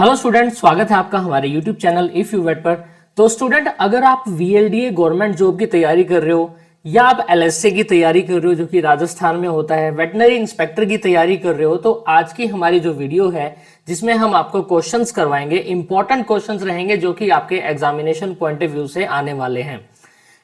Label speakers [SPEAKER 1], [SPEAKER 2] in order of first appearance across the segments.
[SPEAKER 1] Hello student, स्वागत है आपका हमारे YouTube channel if you wait पर। तो स्टूडेंट, अगर आप वीएलडीए गवर्नमेंट जॉब की तैयारी कर रहे हो या आप एलएसए की तैयारी कर रहे हो जो कि राजस्थान में होता है, वेटनरी इंस्पेक्टर की तैयारी कर रहे हो, तो आज की हमारी जो वीडियो है जिसमें हम आपको क्वेश्चंस करवाएंगे, इंपॉर्टेंट क्वेश्चंस रहेंगे जो कि आपके एग्जामिनेशन पॉइंट ऑफ व्यू से आने वाले हैं।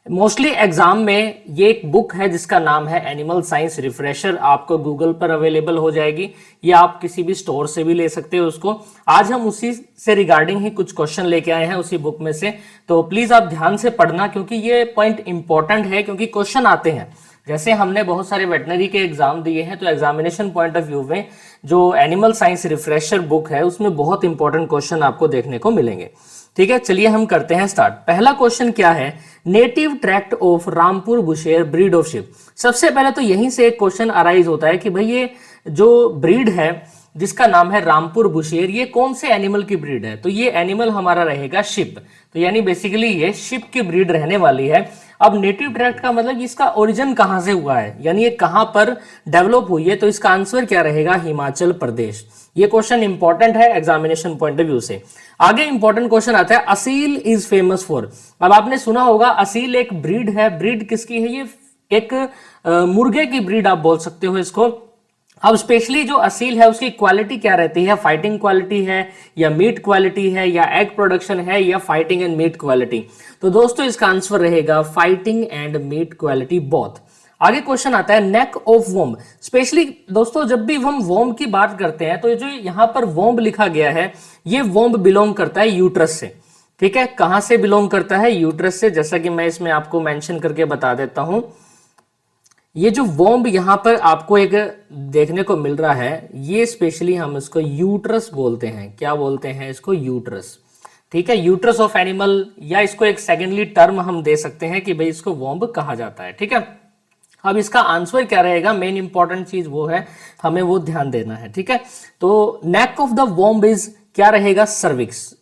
[SPEAKER 1] मोस्टली एग्जाम में ये एक बुक है जिसका नाम है एनिमल साइंस रिफ्रेशर, आपको गूगल पर अवेलेबल हो जाएगी या आप किसी भी स्टोर से भी ले सकते हो उसको। आज हम उसी से रिगार्डिंग ही कुछ क्वेश्चन लेके आए हैं उसी बुक में से, तो प्लीज आप ध्यान से पढ़ना क्योंकि ये पॉइंट इंपॉर्टेंट है, क्योंकि क्वेश्चन आते हैं। जैसे हमने बहुत सारे वेटनरी के एग्जाम दिए हैं, तो एग्जामिनेशन पॉइंट ऑफ व्यू में जो एनिमल साइंस रिफ्रेशर बुक है उसमें बहुत इंपॉर्टेंट क्वेश्चन आपको देखने को मिलेंगे। ठीक है, चलिए हम करते हैं स्टार्ट। पहला क्वेश्चन क्या है? Native tract of Rampur Bushehr breed of ship. सबसे पहले तो यहीं से एक क्वेश्चन अराइज होता है कि भाई ये जो ब्रीड है जिसका नाम है रामपुर बुशेर, ये कौन से एनिमल की ब्रीड है? तो ये एनिमल हमारा रहेगा शिप, तो यानी बेसिकली ये शिप की ब्रीड रहने वाली है। अब नेटिव ट्रैक्ट का मतलब इसका ओरिजिन कहां से हुआ है, यानी ये कहां पर डेवलप हुई है, तो इसका आंसर क्या रहेगा? हिमाचल प्रदेश। ये क्वेश्चन इंपॉर्टेंट है एग्जामिनेशन पॉइंट ऑफ व्यू से। आगे इंपॉर्टेंट क्वेश्चन आता है, असील इज फेमस फॉर। अब आपने सुना होगा असील एक ब्रीड है। ब्रीड किसकी है? ये एक मुर्गे की ब्रीड आप बोल सकते हो इसको। अब स्पेशली जो असील है उसकी क्वालिटी क्या रहती है? फाइटिंग क्वालिटी है या मीट क्वालिटी है या एग प्रोडक्शन है या फाइटिंग एंड मीट क्वालिटी? तो दोस्तों इसका आंसर रहेगा fighting and meat quality both. आगे क्वेश्चन आता है नेक ऑफ वोम। स्पेशली दोस्तों जब भी हम वोम की बात करते हैं तो ये जो यहाँ पर वोम लिखा गया है, ये वोम बिलोंग करता है यूट्रस से। ठीक है, कहां से बिलोंग करता है? यूट्रस से। जैसा कि मैं इसमें आपको मेंशन करके बता देता हूं, ये जो वोम्ब यहां पर आपको एक देखने को मिल रहा है, ये स्पेशली हम इसको यूट्रस बोलते हैं। क्या बोलते हैं इसको? यूट्रस। ठीक है, यूट्रस ऑफ एनिमल, या इसको एक सेकेंडली टर्म हम दे सकते हैं कि भाई इसको वोम्ब कहा जाता है। ठीक है, अब इसका आंसर क्या रहेगा? मेन इंपॉर्टेंट चीज वो है, हमें वो ध्यान देना है। ठीक है, तो neck of the womb is क्या रहेगा? सर्विक्स।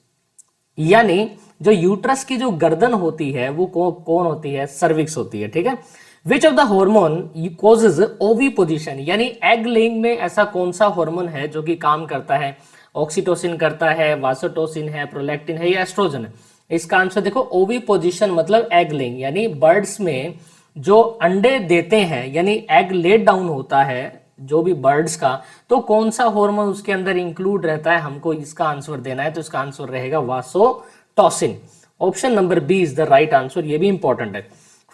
[SPEAKER 1] यानी जो यूट्रस की जो गर्दन होती है वो कौन होती है? सर्विक्स होती है। ठीक है, which of the hormone causes ओवी पोजिशन, यानी एग लेइंग में ऐसा कौन सा हार्मोन है जो कि काम करता है? ऑक्सीटोसिन करता है, वासोटोसिन है, प्रोलैक्टिन है या एस्ट्रोजन है? इसका आंसर देखो, ओवी पोजिशन मतलब एग लेइंग, यानी बर्ड्स में जो अंडे देते हैं, यानी एग लेट डाउन होता है जो भी बर्ड्स का, तो कौन सा हार्मोन उसके अंदर इंक्लूड रहता है, हमको इसका आंसर देना है। तो इसका आंसर रहेगा vasotocin. Option number B is the right answer, ये भी इंपॉर्टेंट है।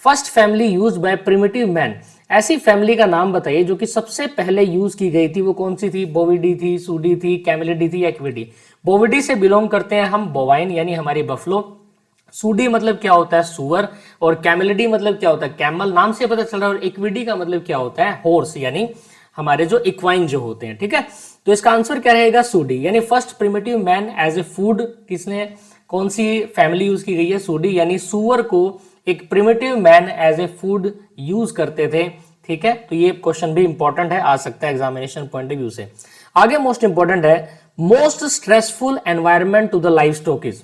[SPEAKER 1] First family use by primitive man. ऐसी फैमिली का नाम बताइए जो कि सबसे पहले यूज की गई थी, वो कौन सी थी? बोविडी थी, सूडी थी, कैमेलिडी थी, एक्विडी। बोविडी से बिलोंग करते हैं हम बोवाइन, यानी हमारी बफलो। सूडी मतलब क्या होता है? सुअर। और कैमेलिडी मतलब क्या होता है? कैमल। नाम से पता चल रहा है। और इक्विडी का मतलब क्या होता है? हॉर्स, यानी हमारे जो इक्वाइन जो होते हैं। ठीक है, तो इसका आंसर क्या रहेगा? सूडी। यानी first primitive man as a food किसने, कौन सी फैमिली यूज की गई है? सूडी, यानी सुअर को एक primitive man as a food use करते थे। ठीक है, तो ये क्वेश्चन भी इंपॉर्टेंट है, आ सकता है एग्जामिनेशन पॉइंट ऑफ व्यू से। आगे मोस्ट इंपॉर्टेंट है, most stressful environment to the livestock is.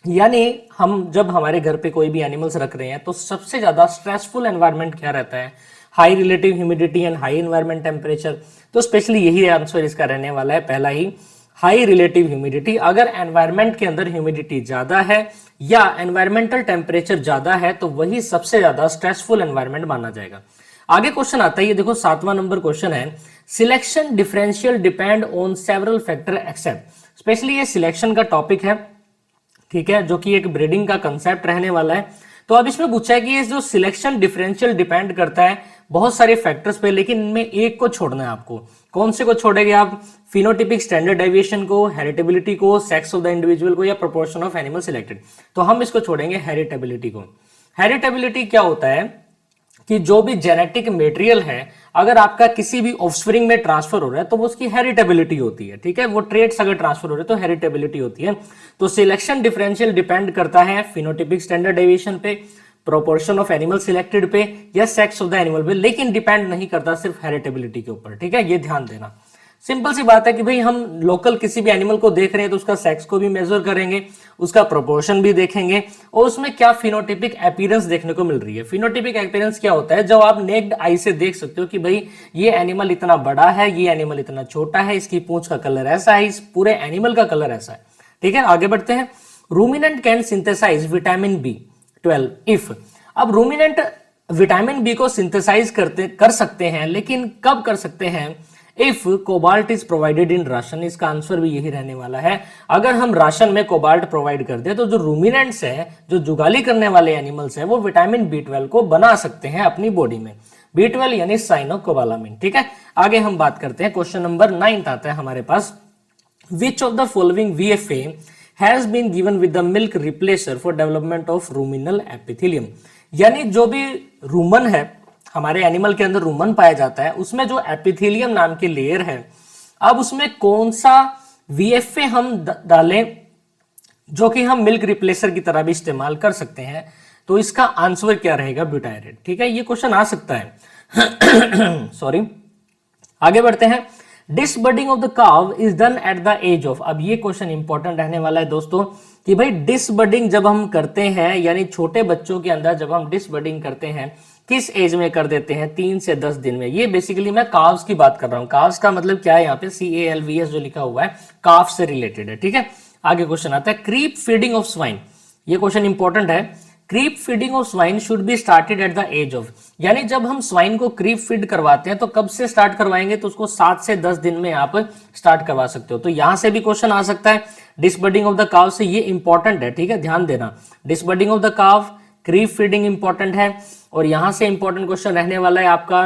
[SPEAKER 1] यानी हम जब हमारे घर पे कोई भी एनिमल्स रख रहे हैं तो सबसे ज्यादा स्ट्रेसफुल एनवायरनमेंट क्या रहता है? High relative humidity and high environment temperature. तो स्पेशली यही आंसर इसका रहने वाला है, पहला ही, हाई रिलेटिव ह्यूमिडिटी। अगर एनवायरमेंट के अंदर ह्यूमिडिटी ज्यादा है या एनवायरमेंटल टेम्परेचर ज्यादा है तो वही सबसे ज्यादा स्ट्रेसफुल एनवायरमेंट माना जाएगा। आगे क्वेश्चन आता है, ये देखो 7वां नंबर क्वेश्चन है, selection differential depend on several factor except. Specially ये सिलेक्शन का टॉपिक है, ठीक है, जो कि एक ब्रीडिंग का कंसेप्ट रहने वाला है। तो अब इसमें पूछा है कि ये जो सिलेक्शन डिफरेंशियल डिपेंड करता है बहुत सारे फैक्टर्स पे, लेकिन इनमें एक को छोड़ना है आपको। कौन से को छोड़ेंगे आप? फिनोटिपिक स्टैंडर्ड डेविएशन को, हेरिटेबिलिटी को, सेक्स ऑफ द इंडिविजुअल को, या प्रोपोर्शन ऑफ एनिमल सिलेक्टेड। तो हम इसको छोड़ेंगे हेरिटेबिलिटी को। हेरिटेबिलिटी क्या होता है कि जो भी जेनेटिक मटेरियल है अगर आपका किसी भी ऑफस्प्रिंग में ट्रांसफर हो रहा है तो वो उसकी हेरिटेबिलिटी होती है। ठीक है, वो ट्रेट्स अगर ट्रांसफर हो रहे हैं तो हेरिटेबिलिटी होती है। तो सिलेक्शन डिफरेंशियल डिपेंड करता है फिनोटिपिक स्टैंडर्ड डेविएशन पे, प्रोपोर्शन ऑफ एनिमल सिलेक्टेड पे, या सेक्स ऑफ द एनिमल पे, लेकिन डिपेंड नहीं करता सिर्फ हेरिटेबिलिटी के ऊपर। ठीक है, ये ध्यान देना। सिंपल सी बात है कि भाई हम लोकल किसी भी एनिमल को देख रहे हैं तो उसका सेक्स को भी मेजर करेंगे, उसका प्रोपोर्शन भी देखेंगे और उसमें क्या फिनोटिपिक अपीयरेंस देखने को मिल रही है। फिनोटिपिक अपीयरेंस क्या होता है, जब आप नेक्ड आई से देख सकते हो कि भाई ये एनिमल इतना बड़ा है, ये एनिमल इतना छोटा है, इसकी पूंछ का कलर ऐसा है, इस पूरे एनिमल का कलर ऐसा है। ठीक है, आगे बढ़ते हैं। Ruminant can synthesise vitamin B12 if. अब रूमिनेंट विटामिन बी को सिंथेसाइज कर सकते हैं, लेकिन कब कर सकते हैं, if cobalt is provided in ration. इसका आंसर भी यही रहने वाला है, अगर हम राशन में कोबाल्ट प्रोवाइड कर दे तो जो रूमिनेंट्स है, जो जुगाली करने वाले एनिमल्स है, वो विटामिन B12 को बना सकते हैं अपनी बॉडी में। B12 यानी साइनोकोबालामिन। ठीक है, आगे हम बात करते हैं, क्वेश्चन नंबर 9 आता है हमारे पास। Which of the following VFA has been given with the milk replacer for development of ruminal epithelium. यानी जो भी रूमन है, हमारे एनिमल के अंदर रूमन पाया जाता है, उसमें जो एपिथेलियम नाम की लेयर है, अब उसमें कौन सा VFA हम डालें जो कि हम मिल्क रिप्लेसर की तरह भी इस्तेमाल कर सकते हैं, तो इसका आंसर क्या रहेगा, ब्यूटायरेट। ठीक है, ये क्वेश्चन आ सकता है। सॉरी, आगे बढ़ते हैं। Disbudding of the calf is done at the age of. अब ये क्वेश्चन इंपॉर्टेंट रहने वाला है दोस्तों कि भाई डिसबर्डिंग जब हम करते हैं, यानी छोटे बच्चों के अंदर जब हम डिसबर्डिंग करते हैं, किस एज में कर देते हैं, 3 से 10 दिन में। ये बेसिकली मैं काव्स की बात कर रहा हूं। काव्स का मतलब क्या है, यहाँ पे CALVS जो लिखा हुआ है काफ से रिलेटेड है। ठीक है, आगे क्वेश्चन आता है, क्रीप फीडिंग ऑफ स्वाइन। ये क्वेश्चन इंपॉर्टेंट है। Creep feeding of swine should be started at the age of, यानी जब हम स्वाइन को क्रीप फीड करवाते हैं तो कब से स्टार्ट करवाएंगे, तो उसको 7 से 10 दिन में आप स्टार्ट करवा सकते हो। तो यहां से भी क्वेश्चन आ सकता है डिसबर्डिंग ऑफ द काव से, ये इंपॉर्टेंट है। ठीक है, ध्यान देना, डिसबर्डिंग ऑफ द काव, क्रीप फीडिंग इंपॉर्टेंट है। और यहां से इंपॉर्टेंट क्वेश्चन रहने वाला है आपका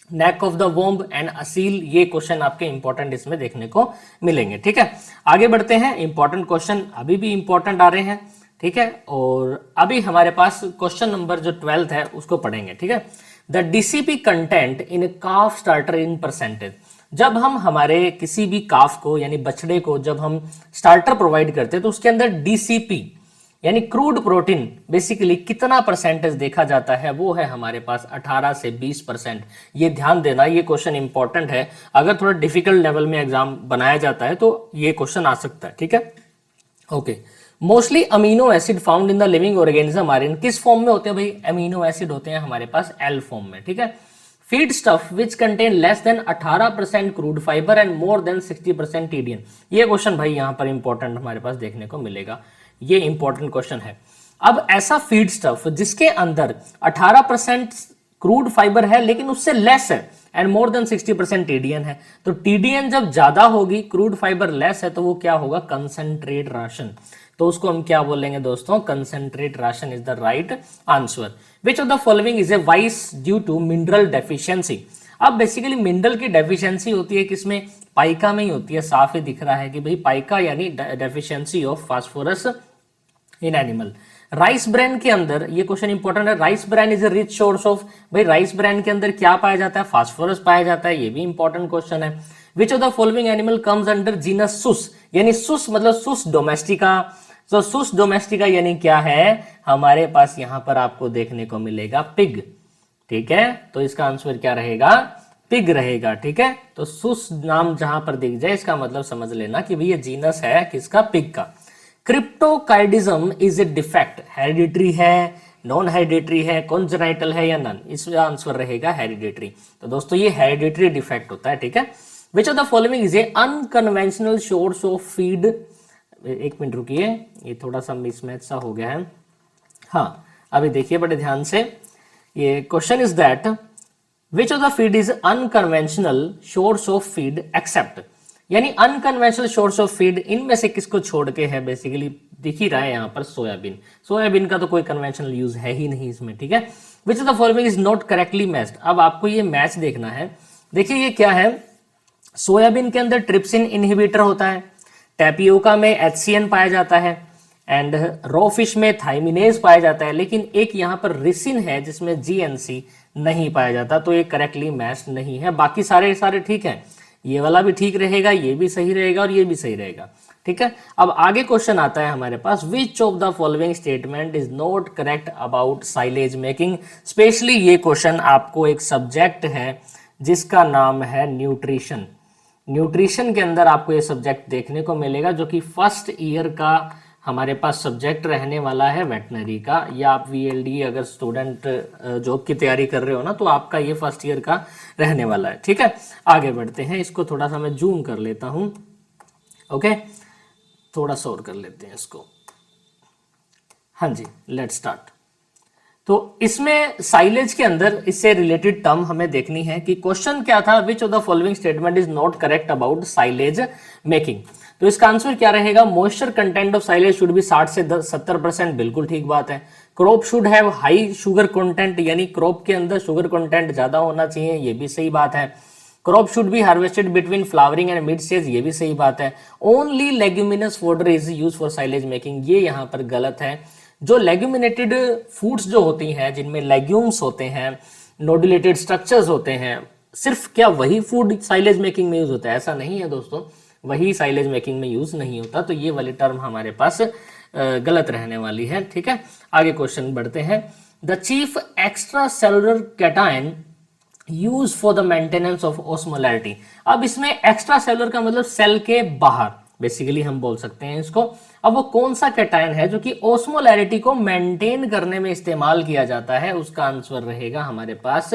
[SPEAKER 1] neck of the womb and Aseel. ये क्वेश्चन आपके इंपॉर्टेंट इसमें देखने को मिलेंगे। ठीक है, आगे बढ़ते हैं। इंपॉर्टेंट क्वेश्चन अभी भी इंपॉर्टेंट आ रहे हैं। ठीक है, और अभी हमारे पास क्वेश्चन नंबर जो 12th है उसको पढ़ेंगे। ठीक है, the DCP content in calf starter in percentage. जब हम हमारे किसी भी काफ को यानी बछड़े को जब हम स्टार्टर प्रोवाइड करते हैं तो उसके अंदर DCP यानी क्रूड प्रोटीन बेसिकली कितना परसेंटेज देखा जाता है, वो है हमारे पास 18 से 20%। ये ध्यान देना, ये क्वेश्चन इंपॉर्टेंट है। अगर थोड़ा डिफिकल्ट लेवल में एग्जाम बनाया जाता है तो ये क्वेश्चन आ सकता है। ठीक है, okay. Mostly amino acid found in the living organism are in, किस फॉर्म में होते हैं भाई, अमीनो एसिड होते हैं हमारे पास L फॉर्म में। ठीक है, feed stuff which contain less than 18% crude fibre and more than 60% TDN। ये क्वेश्चन भाई यहाँ पर इंपॉर्टेंट हमारे पास देखने को मिलेगा, ये इंपॉर्टेंट क्वेश्चन है। अब ऐसा फीड स्टफ जिसके अंदर 18% क्रूड फाइबर है लेकिन उससे लेस है एंड मोर देन 60% TDN है, तो TDN जब ज्यादा होगी, क्रूड फाइबर लेस है, तो वो क्या होगा, कंसंट्रेट राशन। तो उसको हम क्या बोलेंगे दोस्तों, concentrate ration is the right answer. Which of the following is a vice due to mineral deficiency. अब बेसिकली मिनरल की डेफिशिएंसी होती है किसमें, पाइका में ही होती है। साफ ही दिख रहा है कि भाई पाइका यानी deficiency of phosphorus in animal. Rice bran के अंदर, ये क्वेश्चन इंपॉर्टेंट है, rice bran is a rich source of, भाई राइस ब्रेन के अंदर क्या पाया जाता है, फास्फोरस पाया जाता है, ये भी इंपॉर्टेंट क्वेश्चन है। Which of the following animal comes under genus Sus, यानी सुस मतलब सुस डोमेस्टिका। तो सुस डोमेस्टिका यानी क्या है, हमारे पास यहां पर आपको देखने को मिलेगा पिग। ठीक है, तो इसका आंसर क्या रहेगा, पिग रहेगा। ठीक है, तो सुस नाम जहां पर दिख जाए इसका मतलब समझ लेना कि भाई ये जीनस है किसका, पिग का। क्रिप्टोकाइडिज्म इज ए डिफेक्ट, हेरिडिटरी है, नॉन हेरिडिटरी है, कॉन्जेनाइटल है या नन, इसका आंसर रहेगा हेरिडिटरी। तो दोस्तों ये हेरिडिटरी डिफेक्ट होता है। ठीक है, which of the following is A unconventional source of feed. एक मिनट रुकिए, ये थोड़ा सा मिसमैच सा हो गया है। हाँ, अभी देखिए बड़े ध्यान से, ये question is that which of the feed is unconventional source of feed except, यानी अनकन्वेंशनल सोर्स ऑफ फीड इनमें से किसको छोड़ के है, बेसिकली दिख ही रहा है यहाँ पर सोयाबीन। सोयाबीन का तो कोई कन्वेंशनल यूज है ही नहीं इसमें। ठीक है, which of the following is not correctly matched. अब आपको ये मैच देखना है। देखिए ये क्या है, सोयाबीन के अंदर ट्रिप्सिन इनहिबिटर होता है, टैपियोका में HCN पाया जाता है एंड रॉ फिश में थाइमिनेज पाया जाता है, लेकिन एक यहाँ पर रिसिन है जिसमें GNC नहीं पाया जाता, तो ये करेक्टली मैच नहीं है। बाकी सारे ठीक है, ये वाला भी ठीक रहेगा, ये भी सही रहेगा और ये भी सही रहेगा। ठीक है, अब आगे क्वेश्चन आता है हमारे पास, which of the following statement is not correct about silage making. Specially ये क्वेश्चन आपको एक सब्जेक्ट है जिसका नाम है न्यूट्रिशन। न्यूट्रिशन के अंदर आपको ये सब्जेक्ट देखने को मिलेगा, जो कि फर्स्ट ईयर का हमारे पास सब्जेक्ट रहने वाला है वेटनरी का। या आप वीएलडी अगर स्टूडेंट जॉब की तैयारी कर रहे हो ना, तो आपका ये फर्स्ट ईयर का रहने वाला है। ठीक है, आगे बढ़ते हैं। इसको थोड़ा सा मैं जूम कर लेता हूं। ओके, थोड़ा सा और कर लेते हैं इसको। हाँ जी, लेट्स स्टार्ट। तो इसमें साइलेज के अंदर इससे रिलेटेड टर्म हमें देखनी है कि क्वेश्चन क्या था, विच of the following statement is not correct about silage making. तो इसका आंसर क्या रहेगा, moisture content of silage should be 60 से 70%, बिल्कुल ठीक बात है। Crop should have high sugar content, यानी क्रॉप के अंदर शुगर कंटेंट ज्यादा होना चाहिए, ये भी सही बात है। Crop should be harvested between flowering and mid stage, ये भी सही बात है। Only leguminous fodder is use for silage making, ये यहाँ पर गलत है। जो लेग्यूमिनेटेड फूड्स जो होती हैं, जिनमें लेग्यूम्स होते हैं, नोडुलेटेड स्ट्रक्चर्स होते हैं, सिर्फ क्या वही फूड साइलेज मेकिंग में यूज होता है? ऐसा नहीं है दोस्तों, वही साइलेज मेकिंग में यूज नहीं होता। तो ये वाली टर्म हमारे पास गलत रहने वाली है। ठीक है, आगे क्वेश्चन बढ़ते हैं। The chief extra cellular cation use for the maintenance of osmolarity. अब इसमें एक्स्ट्रा सेलुलर का मतलब सेल के बाहर, बेसिकली हम बोल सकते हैं इसको। अब वो कौन सा कैटायन है जो कि ऑस्मोलैरिटी को मेंटेन करने में इस्तेमाल किया जाता है? उसका आंसर रहेगा हमारे पास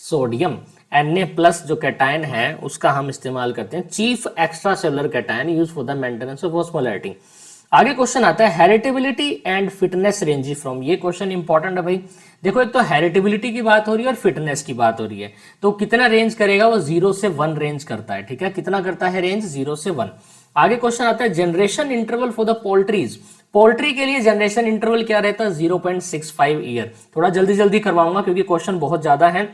[SPEAKER 1] सोडियम। Na+ जो कैटायन है उसका हम इस्तेमाल करते हैं, chief extra cellular cation use for the maintenance of osmolarity. आगे क्वेश्चन आता है heritability and fitness range from. ये क्वेश्चन इंपॉर्टेंट है भाई। देखो, एक तो हेरिटेबिलिटी की बात हो रही है और फिटनेस की बात हो रही है। तो कितना रेंज करेगा वो? 0 से 1 रेंज करता है। ठीक है, कितना करता है रेंज? 0 से 1। आगे क्वेश्चन आता है generation interval for the poultries. Poultry के लिए जनरेशन इंटरवल क्या रहता है? 0.65 ईयर। थोड़ा जल्दी जल्दी करवाऊंगा क्योंकि क्वेश्चन बहुत ज्यादा है।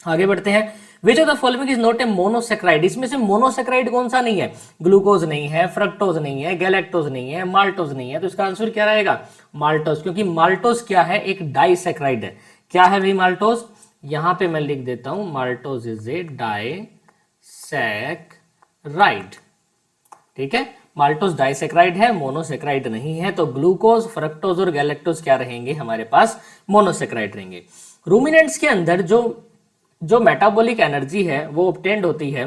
[SPEAKER 1] आगे बढ़ते हैं। विच of the following is not a monosaccharide. इसमें से मोनोसेक्राइड कौन सा नहीं है? ग्लूकोज नहीं है, फ्रक्टोज नहीं है, गैलेक्टोज नहीं है, माल्टोज नहीं है। तो इसका आंसर क्या रहेगा? माल्टोज, क्योंकि माल्टोज क्या है? एक डाइसेक्राइड है। क्या है भाई माल्टोज? यहां पे मैं लिख देता हूं, माल्टोज इज ए डाइसेक्राइड। ठीक है, माल्टोज डाइसेक्राइड है, मोनोसेक्राइड नहीं है। तो ग्लूकोज, फ्रक्टोज और गैलेक्टोज क्या रहेंगे हमारे पास? मोनोसेक्राइड रहेंगे। रूमिनेंट्स के अंदर जो मेटाबॉलिक एनर्जी है वो ऑब्टेन्ड होती है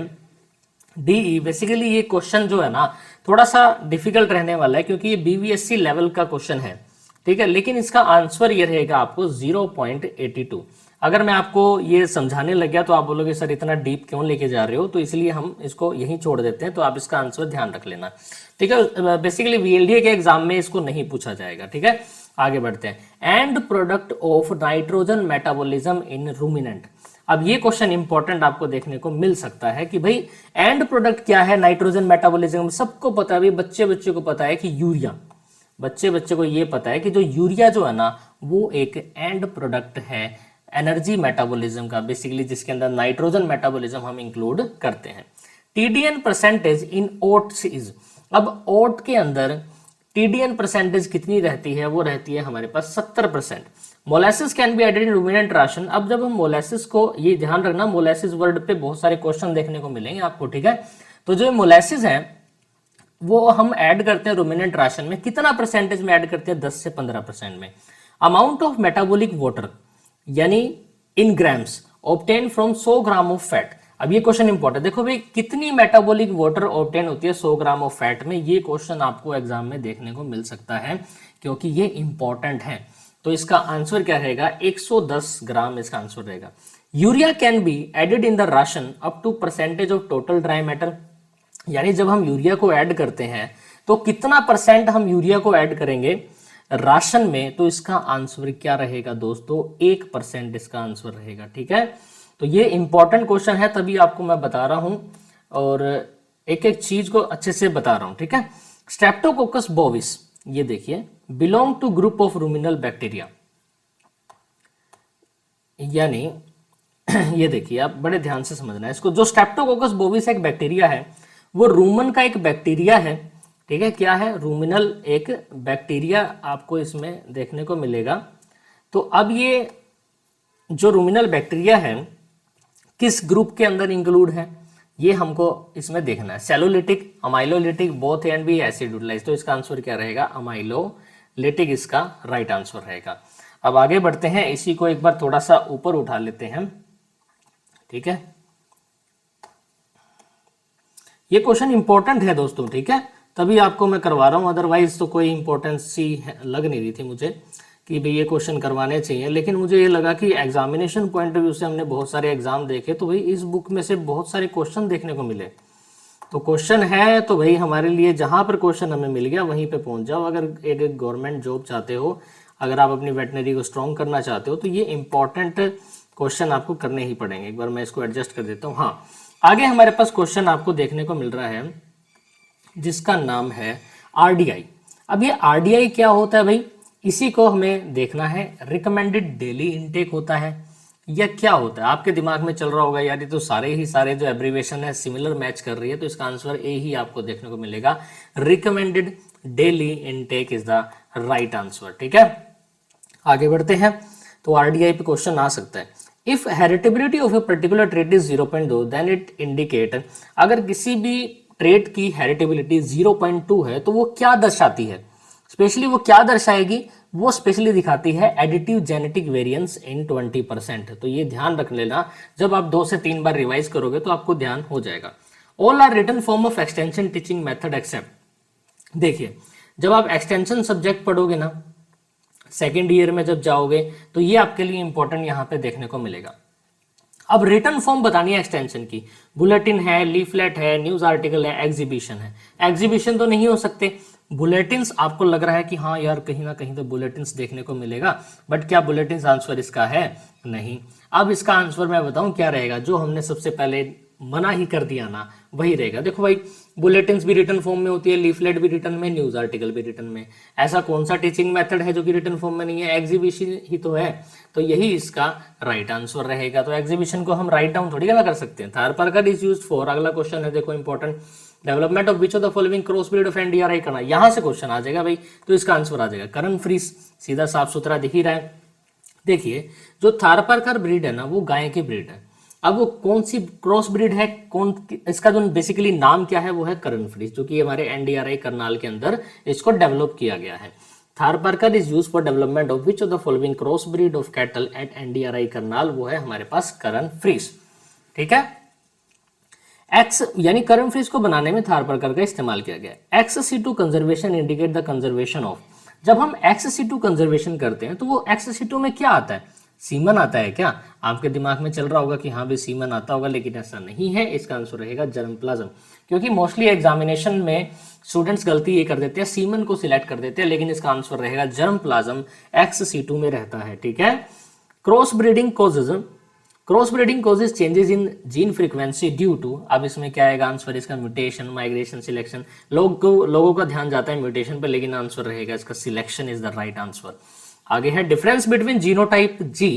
[SPEAKER 1] डीई। बेसिकली ये क्वेश्चन जो है ना थोड़ा सा डिफिकल्ट रहने वाला है क्योंकि ये बीवीएससी लेवल का क्वेश्चन है। ठीक है, लेकिन इसका आंसर ये रहेगा आपको 0.82। अगर मैं आपको ये समझाने लग गया तो आप बोलोगे सर इतना डीप क्यों लेके जा रहे हो, तो इसलिए हम इसको यहीं छोड़ देते हैं। तो आप इसका आंसर ध्यान रख लेना। ठीक है, बेसिकली वीएलडीए के एग्जाम में इसको नहीं पूछा जाएगा। ठीक है, आगे बढ़ते हैं। And product of nitrogen metabolism in ruminant. अब ये क्वेश्चन इंपॉर्टेंट आपको देखने को मिल सकता है कि भाई एंड प्रोडक्ट क्या है नाइट्रोजन मेटाबॉलिज्म। सबको पता है भाई, बच्चे को पता है कि यूरिया, बच्चे को ये पता है कि जो यूरिया जो है ना वो एक एंड प्रोडक्ट है एनर्जी मेटाबॉलिज्म का, बेसिकली जिसके अंदर नाइट्रोजन मेटाबॉलिज्म हम इंक्लूड करते हैं। TDN percentage in oats is. अब ओट के अंदर टीडीएन परसेंटेज कितनी रहती है? वो रहती है हमारे पास 70%। Molasses can be added in ruminant ration. अब जब हम मोलासिस को, ये ध्यान रखना, मोलासिस वर्ड पे बहुत सारे क्वेश्चन देखने को मिलेंगे आपको। ठीक है, तो जो मोलासिस है वो हम ऐड करते हैं रूमिनेंट राशन में। कितना परसेंटेज में ऐड करते हैं? 10 से 15% में। अमाउंट ऑफ मेटाबॉलिक वाटर यानी in grams obtain from 100 gram of fat. अब ये क्वेश्चन इंपॉर्टेंट, देखो भाई कितनी मेटाबॉलिक वाटर ऑब्टेन होती है 100 ग्राम ऑफ फैट में। ये क्वेश्चन आपको एग्जाम में देखने को मिल सकता है क्योंकि ये इंपॉर्टेंट है। तो इसका आंसर क्या रहेगा? 110 ग्राम इसका आंसर रहेगा। Urea can be added in the ration up to percentage of total dry matter. यानी जब हम यूरिया को ऐड करते हैं तो कितना परसेंट हम यूरिया को ऐड करेंगे राशन में? तो इसका आंसर क्या रहेगा दोस्तों? 1% इसका आंसर रहेगा। ठीक है, तो ये इंपॉर्टेंट क्वेश्चन है, तभी आपको मैं बता रहा हूं और एक एक चीज को अच्छे से बता रहा हूं। ठीक है, स्ट्रेप्टोकोकस बोविस, ये देखिए, belong to group of ruminal bacteria. यानी ये देखिए, आप बड़े ध्यान से समझना है इसको। जो स्ट्रेप्टोकोकस बोविस एक बैक्टीरिया है, वो रूमन का एक बैक्टीरिया है। ठीक है, क्या है? रूमिनल एक बैक्टीरिया आपको इसमें देखने को मिलेगा। तो अब ये जो रूमिनल बैक्टीरिया है किस ग्रुप के अंदर इंक्लूड है ये हमको इसमें देखना है। Cellulolytic, amylolytic, both and B acid utilize. तो इसका आंसर क्या रहेगा? अमाइलोलिटिक इसका राइट आंसर रहेगा। अब आगे बढ़ते हैं, इसी को एक बार थोड़ा सा ऊपर उठा लेते हैं। ठीक है, ये क्वेश्चन इंपॉर्टेंट है दोस्तों, ठीक है, तभी आपको मैं करवा रहा हूँ, अदरवाइज तो कोई इंपॉर्टेंस सी लग नहीं रही थी मुझे कि भाई ये क्वेश्चन करवाने चाहिए। लेकिन मुझे ये लगा कि एग्जामिनेशन पॉइंट ऑफ व्यू से हमने बहुत सारे एग्जाम देखे, तो भाई इस बुक में से बहुत सारे क्वेश्चन देखने को मिले। तो क्वेश्चन है तो भाई हमारे लिए जहाँ पर क्वेश्चन हमें मिल गया वहीं पे पहुंच जाओ। अगर एक गवर्नमेंट जॉब चाहते हो, अगर आप अपनी वेटनरी को स्ट्रॉन्ग करना चाहते हो, तो ये इंपॉर्टेंट क्वेश्चन आपको करने ही पड़ेंगे। एक बार मैं इसको एडजस्ट कर देता हूँ। हाँ, आगे हमारे पास क्वेश्चन आपको देखने को मिल रहा है जिसका नाम है आरडीआई। अब ये आरडीआई क्या होता है भाई, इसी को हमें देखना है। रिकमेंडेड डेली इनटेक होता है या क्या होता है? आपके दिमाग में चल रहा होगा यार ये तो सारे जो एब्रीविएशन है सिमिलर मैच कर रही है, तो इसका आंसर ए ही आपको देखने को मिलेगा। Recommended daily intake is the right answer. ठीक है, आगे बढ़ते हैं। तो आरडीआई पे क्वेश्चन आ सकता है, if heritability of a particular trait is 0.2 then it indicate, अगर किसी भी ट्रेट की हेरिटेबिलिटी 0.2 है तो वो क्या दर्शाती है? स्पेशली वो क्या दर्शाएगी? वो स्पेशली दिखाती है एडिटिव जेनेटिक वेरिएंस इन 20%। तो ये ध्यान रख लेना, जब आप 2 से 3 बार रिवाइज करोगे तो आपको ध्यान हो जाएगा। All are written form of extension teaching method except. देखिए, जब आप एक्सटेंशन सब्जेक्ट पढ़ोगे ना सेकेंड ईयर में जब जाओगे, तो ये आपके लिए इंपॉर्टेंट यहां पे देखने को मिलेगा। अब रिटर्न फॉर्म बतानी है एक्सटेंशन की, बुलेटिन है, लीफलेट है, न्यूज आर्टिकल है, एग्जीबिशन है। एग्जीबिशन तो नहीं हो सकते, बुलेटिन्स आपको लग रहा है कि हाँ यार कहीं ना कहीं तो बुलेटिन्स देखने को मिलेगा, बट क्या बुलेटिन्स आंसर इसका है? नहीं। अब इसका आंसर मैं बताऊं क्या रहेगा, जो हमने सबसे पहले मना ही कर दिया ना वही रहेगा। देखो भाई, बुलेटिन्स भी रिटर्न फॉर्म में होती है, लीफलेट भी रिटर्न में, न्यूज आर्टिकल भी रिटर्न में। ऐसा कौन सा टीचिंग मेथड है जो कि रिटर्न फॉर्म में नहीं है? एग्जीबिशन ही तो है, तो यही इसका राइट आंसर रहेगा। तो एग्जीबिशन को हम राइट डाउन थोड़ी ना कर सकते हैं। थारपारकर इज यूज्ड फॉर, अगला क्वेश्चन है देखो important, development of which of the following cross breed of NDRI करना। यहां से क्वेश्चन आ जाएगा भाई, तो इसका आंसर आ जाएगा करण फ्रीज, सीधा साफ सुथरा दिख ही रहा है। देखिए, जो थारपारकर ब्रीड है ना वो गाय की ब्रीड है। अब वो कौन सी क्रॉस ब्रीड है, कौन, इसका जो बेसिकली नाम क्या है वो है करण फ्रीज, जो कि हमारे एनडीआरआई करनाल के अंदर इसको डेवलप किया गया है। Tharparkar is used for development of which of the following cross breed of cattle at NDRI Karnal, वो है हमारे पास करण फ्रीज। ठीक है, एक्स यानी करण फ्रीज को बनाने में थारपारकर का इस्तेमाल किया गया। XC2 conservation indicate the conservation of. जब हम XC2 कंजर्वेशन करते हैं तो वो XC2 में क्या आता है? सीमन आता है क्या? आपके दिमाग में चल रहा होगा कि हाँ भाई सीमन आता होगा, लेकिन ऐसा नहीं है। इसका आंसर रहेगा जर्म प्लाज्म, क्योंकि मोस्टली एग्जामिनेशन में स्टूडेंट्स गलती ये कर देते हैं, सीमन को सिलेक्ट कर देते हैं, लेकिन इसका आंसर रहेगा जर्म प्लाज्म XC2 में रहता है। ठीक है, cross breeding causes changes in gene frequency due to, अब इसमें क्या आएगा आंसर इसका? Mutation, migration, selection. लोगों का ध्यान जाता है म्यूटेशन पर, लेकिन आंसर रहेगा इसका selection is the right answer. आगे है difference between genotype G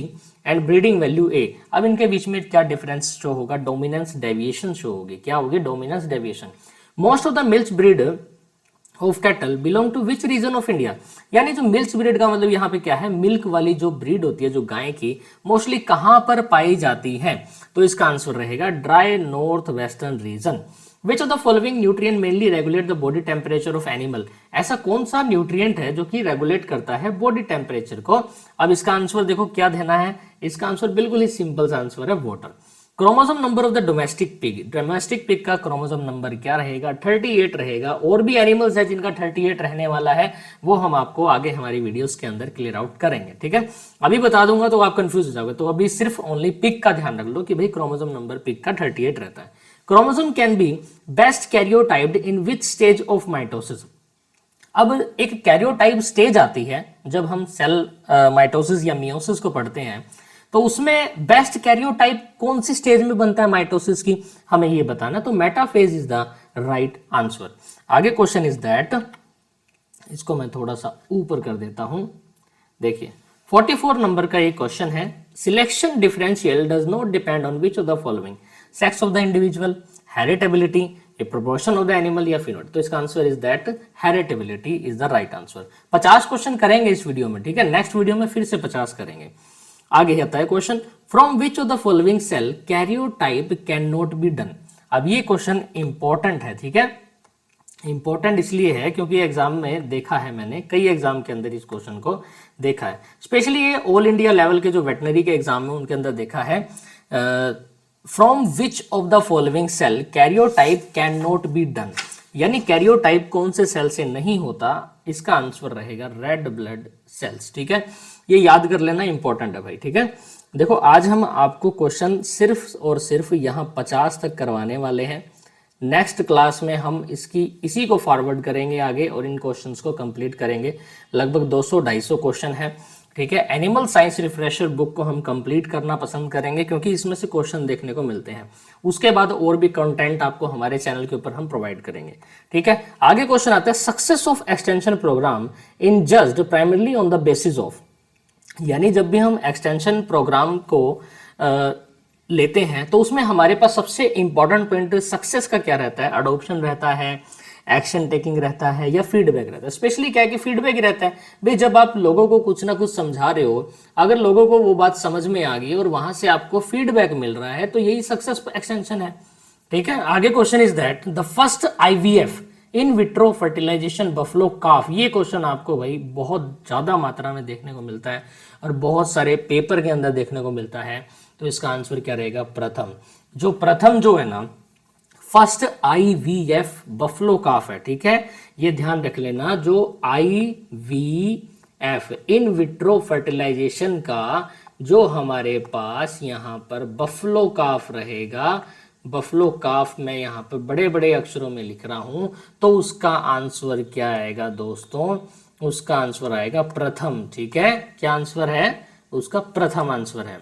[SPEAKER 1] and breeding value A. अब इनके बीच में क्या डिफरेंस शो होगा? डोमिनेंस डेविएशन शो होगी। क्या होगी? Dominance deviation. Most of the milk breed of cattle belong to which region of India. यानी जो मिल्क ब्रीड का मतलब यहाँ पे क्या है? मिल्क वाली जो ब्रीड होती है जो गाय की, मोस्टली कहां पर पाई जाती है? तो इसका आंसर रहेगा dry north western region. Which of the following nutrient mainly regulate the body temperature of animal. ऐसा कौन सा न्यूट्रिएंट है जो कि रेगुलेट करता है बॉडी टेम्परेचर को? अब इसका आंसर देखो क्या देना है। इसका आंसर बिल्कुल ही सिंपल सा आंसर है water. Chromosome number of the domestic pig का क्रोमोसोम नंबर क्या रहेगा? 38 रहेगा। और भी एनिमल्स है जिनका 38 रहने वाला है, वो हम आपको आगे हमारी वीडियोस के अंदर क्लियर आउट करेंगे। ठीक है, अभी बता दूंगा तो आप कंफ्यूज हो जाओगे, तो अभी सिर्फ ओनली पिग का ध्यान रख लो कि भाई क्रोमोसोम नंबर पिग का 38 रहता है। Chromosome can be best karyotyped in which stage of mitosis. अब एक कैरियोटाइप स्टेज आती है जब हम सेल माइटोसिस या मियोसिस को पढ़ते हैं, तो उसमें बेस्ट कैरियोटाइप कौन सी स्टेज में बनता है माइटोसिस की, हमें ये बताना। तो metaphase is the right answer. आगे क्वेश्चन इज दैट, इसको मैं थोड़ा सा ऊपर कर देता हूं। देखिए 44 नंबर का एक क्वेश्चन है, selection differential does not depend on which of the following, sex of the individual, heritability, A proportion of the animal या फिनोटाइप। तो इसका answer is that heritability is the right answer. 50 question करेंगे इस video में, ठीक है, next video में फिर से 50 करेंगे। आगे आता है question, from which of the following cell karyotype can not be done. अब ये क्वेश्चन इंपॉर्टेंट है, ठीक है, इंपॉर्टेंट इसलिए है क्योंकि एग्जाम में देखा है मैंने, कई एग्जाम के अंदर इस क्वेश्चन को देखा है, स्पेशली ये ऑल इंडिया लेवल के जो वेटनरी के एग्जाम में उनके अंदर देखा है। From which of the following cell karyotype can not be done, यानी कैरियोटाइप कौन से सेल से नहीं होता, इसका आंसर रहेगा रेड ब्लड सेल्स। ठीक है, ये याद कर लेना, इंपॉर्टेंट है भाई। ठीक है, देखो आज हम आपको क्वेश्चन सिर्फ और सिर्फ यहाँ 50 तक करवाने वाले हैं। नेक्स्ट क्लास में हम इसी को फॉरवर्ड करेंगे आगे और इन क्वेश्चंस को कंप्लीट करेंगे। लगभग 200-250 क्वेश्चन है। ठीक है, एनिमल साइंस रिफ्रेशर बुक को हम कंप्लीट करना पसंद करेंगे क्योंकि इसमें से क्वेश्चन देखने को मिलते हैं। उसके बाद और भी कंटेंट आपको हमारे चैनल के ऊपर हम प्रोवाइड करेंगे। ठीक है, आगे क्वेश्चन आता है, success of extension program in judged primarily on the basis of, यानी जब भी हम एक्सटेंशन प्रोग्राम को लेते हैं तो उसमें हमारे पास सबसे इंपॉर्टेंट पॉइंट सक्सेस का क्या रहता है, अडोप्शन रहता है, एक्शन टेकिंग रहता है या फीडबैक रहता है। स्पेशली क्या है कि फीडबैक रहता है भाई, जब आप लोगों को कुछ ना कुछ समझा रहे हो, अगर लोगों को वो बात समझ में आ गई और वहां से आपको फीडबैक मिल रहा है तो यही सक्सेस एक्सटेंशन है। ठीक है, आगे question is that the first IVF in vitro fertilization buffalo calf, ये क्वेश्चन आपको भाई बहुत ज्यादा मात्रा में देखने को मिलता है और बहुत सारे पेपर के अंदर देखने को मिलता है। तो इसका आंसर क्या रहेगा, प्रथम। प्रथम जो है ना, फर्स्ट IVF बफलो काफ है। ठीक है, ये ध्यान रख लेना, जो IVF इन विट्रो फर्टिलाइजेशन का जो हमारे पास यहाँ पर बफलो काफ रहेगा, बफलो काफ मैं यहाँ पर बड़े बड़े अक्षरों में लिख रहा हूं, तो उसका आंसर क्या आएगा दोस्तों, उसका आंसर आएगा प्रथम। ठीक है, क्या आंसर है उसका, प्रथम आंसर है।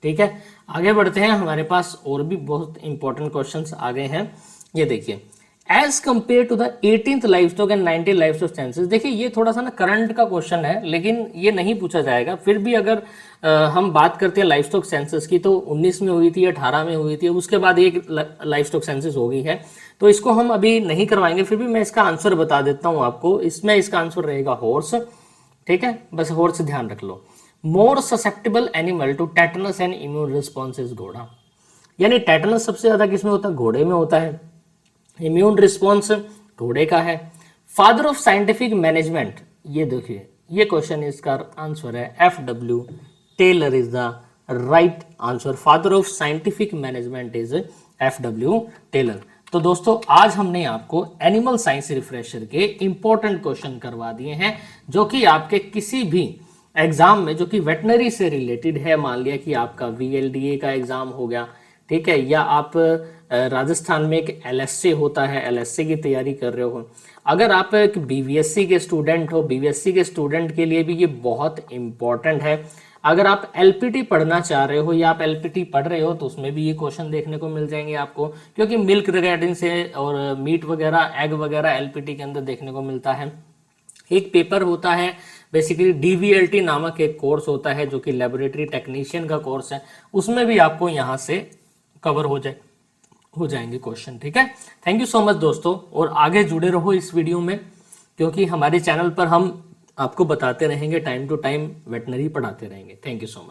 [SPEAKER 1] ठीक है, आगे बढ़ते हैं, हमारे पास और भी बहुत इंपॉर्टेंट क्वेश्चंस आ गए हैं। ये देखिए, as compare to the 18th life stock and 19th life stock census, देखिए ये थोड़ा सा ना करंट का क्वेश्चन है लेकिन ये नहीं पूछा जाएगा। फिर भी अगर हम बात करते हैं लाइफ स्टॉक सेंसस की, तो 19 में हुई थी, 18 में हुई थी, उसके बाद एक लाइफ स्टॉक सेंसस हो गई है, तो इसको हम अभी नहीं करवाएंगे। फिर भी मैं इसका आंसर बता देता हूँ आपको, इसमें इसका आंसर रहेगा हॉर्स। ठीक है, बस हॉर्स ध्यान रख लो। More susceptible animal to tetanus and immune response is घोड़ा, यानी टेटनस सबसे ज्यादा किसमें होता है, घोड़े में होता है, इम्यून रिस्पॉन्स घोड़े का है। फादर ऑफ साइंटिफिक मैनेजमेंट, ये देखिए ये क्वेश्चन, इसका आंसर है FW Taylor is the right answer. Father of scientific management is FW Taylor. तो दोस्तों आज हमने आपको एनिमल साइंस रिफ्रेशर के इंपॉर्टेंट क्वेश्चन करवा दिए हैं, जो कि आपके किसी भी एग्जाम में जो कि वेटनरी से रिलेटेड है, मान लिया कि आपका VLDA का एग्जाम हो गया, ठीक है, या आप राजस्थान में एक LSA होता है, LSA की तैयारी कर रहे हो, अगर आप एक BVSC के स्टूडेंट हो, BVSC के स्टूडेंट के लिए भी ये बहुत इंपॉर्टेंट है। अगर आप LPT पढ़ना चाह रहे हो या आप LPT पढ़ रहे हो तो उसमें भी ये क्वेश्चन देखने को मिल जाएंगे आपको, क्योंकि मिल्क रिगार्डिंग से और मीट वगैरह, एग वगैरह LPT के अंदर देखने को मिलता है। एक पेपर होता है बेसिकली DVLT नामक एक कोर्स होता है जो कि लेबोरेटरी टेक्नीशियन का कोर्स है, उसमें भी आपको यहाँ से कवर हो जाएंगे क्वेश्चन। ठीक है, थैंक यू सो मच दोस्तों, और आगे जुड़े रहो इस वीडियो में, क्योंकि हमारे चैनल पर हम आपको बताते रहेंगे, टाइम टू टाइम वेटनरी पढ़ाते रहेंगे। Thank you so much.